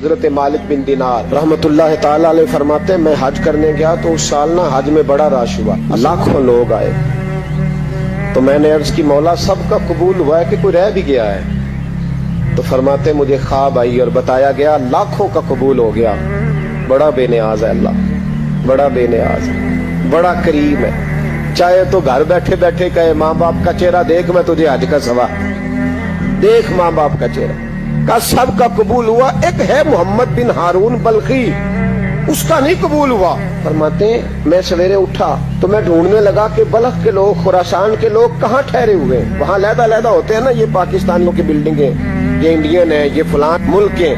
हजरत मालिक बिन दिनार रहमतुल्लाह ताला अलैह फरमाते हैं, मैं हज करने गया तो उस साल ना हज में बड़ा रश हुआ, लाखों लोग आए। तो मैंने अर्ज की, मौला सबका कबूल हुआ है कि कोई रह भी गया है? तो फरमाते मुझे ख्वाब आई और बताया गया लाखों का कबूल हो गया। बड़ा बेनियाज है अल्लाह, बड़ा बेनियाज है, बड़ा करीम है। चाहे तो घर बैठे बैठे कहे माँ बाप का चेहरा देख, मैं तुझे हज का सवा देख माँ बाप का चेहरा का सबका कबूल हुआ। एक है मोहम्मद बिन हारून बल्खी, उसका नहीं कबूल हुआ। फरमाते मैं सवेरे उठा तो मैं ढूंढने लगा कि बल्ख के लोग, खुरासान के लोग कहाँ ठहरे हुए हैं। वहाँ लहदा होते हैं ना, ये पाकिस्तानियों की बिल्डिंगें, ये इंडियन है, ये फलान मुल्क के।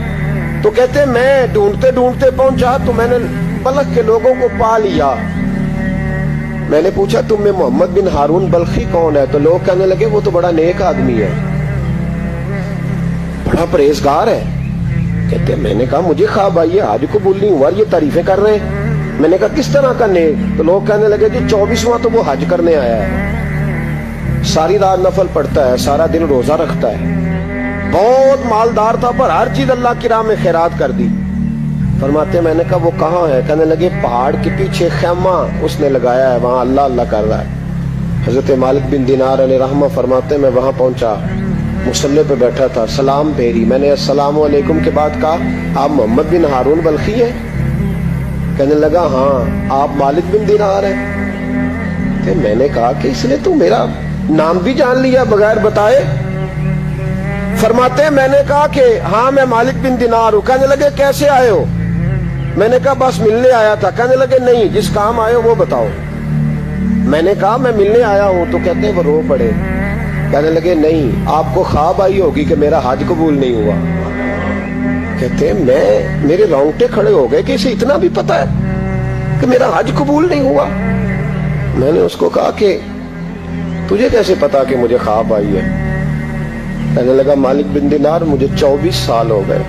तो कहते मैं ढूंढते ढूंढते पहुंचा तो मैंने बल्ख के लोगों को पा लिया। मैंने पूछा तुम में मोहम्मद बिन हारून बल्खी कौन है? तो लोग कहने लगे वो तो बड़ा नेक आदमी है, बड़ा परहेजगार है। कहते मैंने कहा मुझे ख्वाब आई है, हज कबूल नहीं हुआ, ये तारीफें कर रहे हैं। मैंने कहा किस तरह का नेक? तो लोग कहने लगे जी 24वां तो वो हज करने आया है, सारी रात नफल पढ़ता है, सारा दिन रोजा रखता है, बहुत मालदार था पर हर चीज अल्लाह की राह में खैरात कर दी। फरमाते मैंने कहा वो कहाँ है? कहने लगे पहाड़ के पीछे खैमा उसने लगाया है, वहां अल्लाह अल्लाह कर रहा है। हजरत मालिक बिन दिनार अलैहि रहमा फरमाते मैं वहां पहुंचा, मुसल्ले पे बैठा था, सलाम फेरी। मैंने अस्सलाम वालेकुम के बाद कहा आप मोहम्मद बिन हारून बल्खी हैं? कहने लगा हाँ। आप मालिक बिन दिनार हैं? तो मैंने कहा कि इसने तो मेरा नाम भी जान लिया बगैर बताए। फरमाते मैंने कहा कि हाँ मैं मालिक बिन दिनार हूं। कहने लगे कैसे आए हो? मैंने कहा बस मिलने आया था। कहने लगे नहीं, जिस काम आए हो वो बताओ। मैंने कहा मैं मिलने आया हूं। तो कहते वो रो पड़े। कहने लगे नहीं, आपको ख्वाब आई होगी कि मेरा हज कबूल नहीं हुआ। कहते मेरे रोंगटे खड़े हो गए कि इसे इतना भी पता है कि मेरा हज कबूल नहीं हुआ। मैंने उसको कहा कि तुझे कैसे पता कि मुझे ख्वाब आई है? कहने लगा मालिक बिन दिनार मुझे 24 साल हो गए,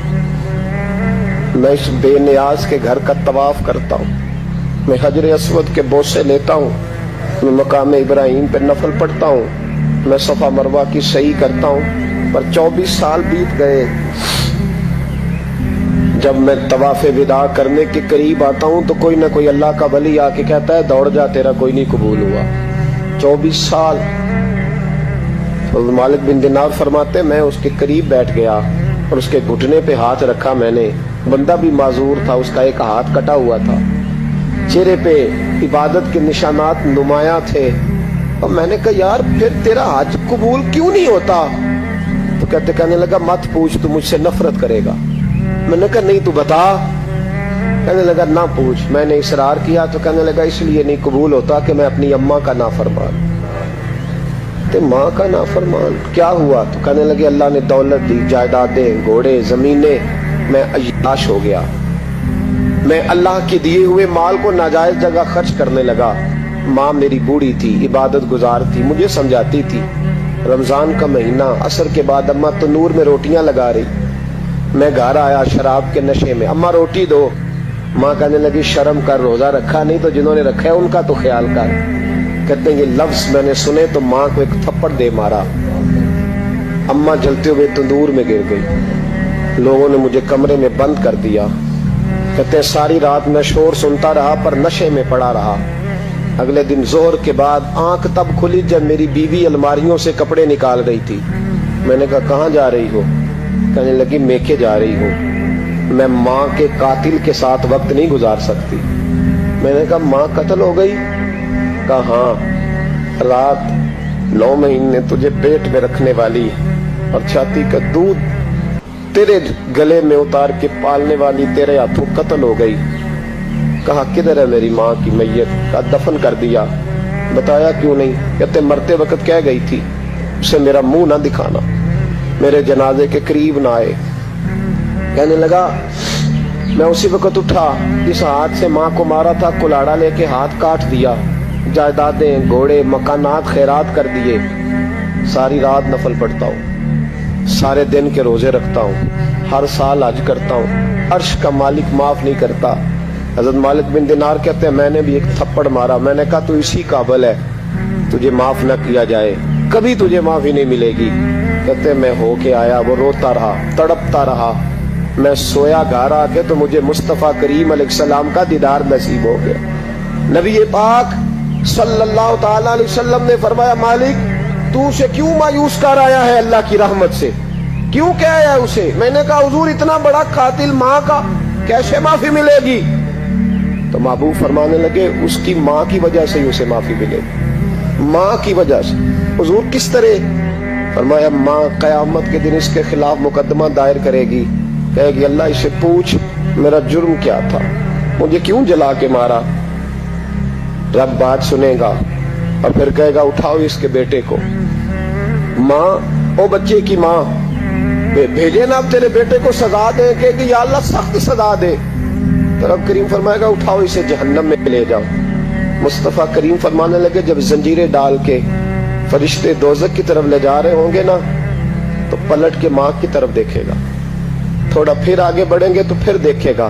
मैं इस बेनियाज के घर का तवाफ करता हूँ, मैं हजर अस्वद के बोसे लेता हूँ, मैं मकाम इब्राहिम पे नफल पढ़ता हूँ, मैं सफा मरवा की सही करता हूँ, पर 24 साल बीत गए। जब मैं तवाफ़े विदा करने के करीब आता हूँ तो कोई ना कोई अल्लाह का वली आके कहता है दौड़ जा, तेरा कोई नहीं कबूल हुआ। 24 साल। तो मालिक बिन दिनार फरमाते मैं उसके करीब बैठ गया और उसके घुटने पे हाथ रखा मैंने। बंदा भी माजूर था, उसका एक हाथ कटा हुआ था, चेहरे पे इबादत के निशानात नुमाया थे। और मैंने कहा यार फिर तेरा हज कबूल क्यों नहीं होता? तो कहने लगा मत पूछ, तू मुझसे नफरत करेगा। मैंने कहा नहीं तू बता। कहने लगा ना पूछ। मैंने इसरार किया तो कहने लगा इसलिए नहीं कबूल होता कि मैं अपनी अम्मा का नाफरमान। तो माँ का नाफरमान क्या हुआ? तो कहने लगे अल्लाह ने दौलत दी, जायदादें, घोड़े, जमीनें, मैं अय्याश हो गया, मैं अल्लाह के दिए हुए माल को नाजायज जगह खर्च करने लगा। माँ मेरी बूढ़ी थी, इबादत गुजार थी, मुझे समझाती थी। रमजान का महीना, असर के बाद अम्मा तंदूर में रोटियां लगा रही, मैं घर आया शराब के नशे में, अम्मा रोटी दो। माँ कहने लगी शर्म कर, रोजा रखा नहीं तो जिन्होंने रखा है उनका तो ख्याल कर। कहते हैं ये लफ्ज मैंने सुने तो माँ को एक थप्पड़ दे मारा। अम्मा जलते हुए तंदूर में गिर गई, लोगों ने मुझे कमरे में बंद कर दिया। कहते हैं सारी रात मैं शोर सुनता रहा पर नशे में पड़ा रहा। अगले दिन जोहर के बाद आंख तब खुली जब मेरी बीवी अलमारियों से कपड़े निकाल रही थी। मैंने कहा कहाँ जा रही हो? कहने लगी मेके जा रही हूँ, मैं माँ के कातिल के साथ वक्त नहीं गुजार सकती। मैंने कहा माँ कत्ल हो गई? कहा हाँ, रात 9 महीने तुझे पेट में रखने वाली और छाती का दूध तेरे गले में उतार के पालने वाली तेरे हाथों कत्ल हो गई। कहा किधर है मेरी माँ की मैयत? का दफन कर दिया। बताया क्यों नहीं? कहते मरते वक्त कह गई थी उसे मेरा मुंह ना दिखाना, मेरे जनाजे के करीब ना आए। कहने लगा मैं उसी वक्त उठा जिस हाथ से माँ को मारा था, कुल्हाड़ा लेके हाथ काट दिया, जायदादें, घोड़े, मकानात खैरात कर दिए। सारी रात नफल पढ़ता हूँ, सारे दिन के रोजे रखता हूँ, हर साल हज करता हूँ, अर्श का मालिक माफ नहीं करता। हजरत मालिक बिन दिनार कहते हैं मैंने भी एक थप्पड़ मारा। मैंने कहा तू इसी काबिल है, तुझे माफ न किया जाए, कभी तुझे माफी नहीं मिलेगी। कहते मैं होके आया, वो रोता रहा, तड़पता रहा, میں سویا گھر آ کے تو مجھے مصطفیٰ کریم علیہ السلام کا دیدار نصیب ہو گیا. نبی پاک صلی اللہ تعالی علیہ وسلم نے فرمایا مالک تو اسے کیوں مایوس کر آیا ہے اللہ کی رحمت سے, کیوں کیا ہے اسے؟ میں نے کہا حضور اتنا بڑا قاتل ماں کا کیسے معافی ملے گی؟ تو محبوب فرمانے لگے اس کی ماں کی وجہ سے ہی اسے معافی ملے گی, ماں کی وجہ سے. حضور کس طرح؟ فرمایا ماں قیامت کے دن اس کے خلاف مقدمہ دائر کرے گی, کہے گی اللہ اسے پوچھ میرا جرم کیا تھا, مجھے کیوں جلا کے مارا؟ رب بات سنے گا اور پھر کہے گا اٹھاؤ اس کے بیٹے کو. ماں او بچے کی ماں بھیجے نا اب تیرے بیٹے کو سزا دے, کہ یا اللہ سخت سزا دے. تو رب کریم فرمائے گا اٹھاؤ اسے جہنم میں لے جاؤ. مصطفیٰ کریم فرمانے لگے جب زنجیریں ڈال کے فرشتے دوزخ کی طرف لے جا رہے ہوں گے نا تو پلٹ کے ماں کی طرف دیکھے گا, تھوڑا پھر آگے بڑھیں گے تو پھر دیکھے گا,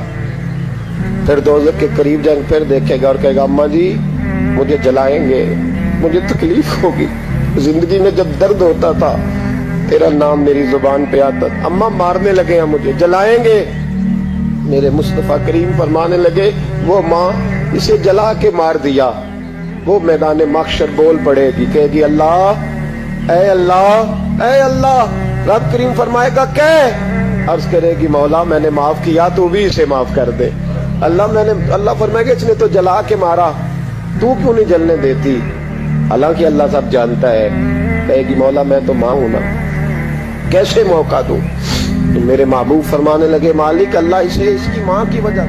پھر دوزخ کے قریب جائیں پھر دیکھے گا اور کہے گا اماں جی مجھے جلائیں گے, مجھے تکلیف ہوگی, زندگی میں جب درد ہوتا تھا تیرا نام میری زبان پہ آتا, اماں مارنے لگے ہیں مجھے, جلائیں گے. میرے مصطفیٰ کریم فرمانے لگے وہ ماں اسے جلا کے مار دیا, وہ میدان محشر بول پڑے گی, کہے گی اللہ اے اللہ اے اللہ. رب کریم فرمائے گا کہ عرض کرے گی مولا میں نے معاف کیا تو بھی اسے معاف کر دے. اللہ فرمائے گا اس نے تو جلا کے مارا, تو کیوں نہیں جلنے دیتی؟ حالانکہ اللہ سب جانتا ہے. کہے گی مولا میں تو ماں ہوں نا, کیسے موقع دوں؟ تو میرے محبوب فرمانے لگے مالک اللہ اسے اس کی ماں کی وجہ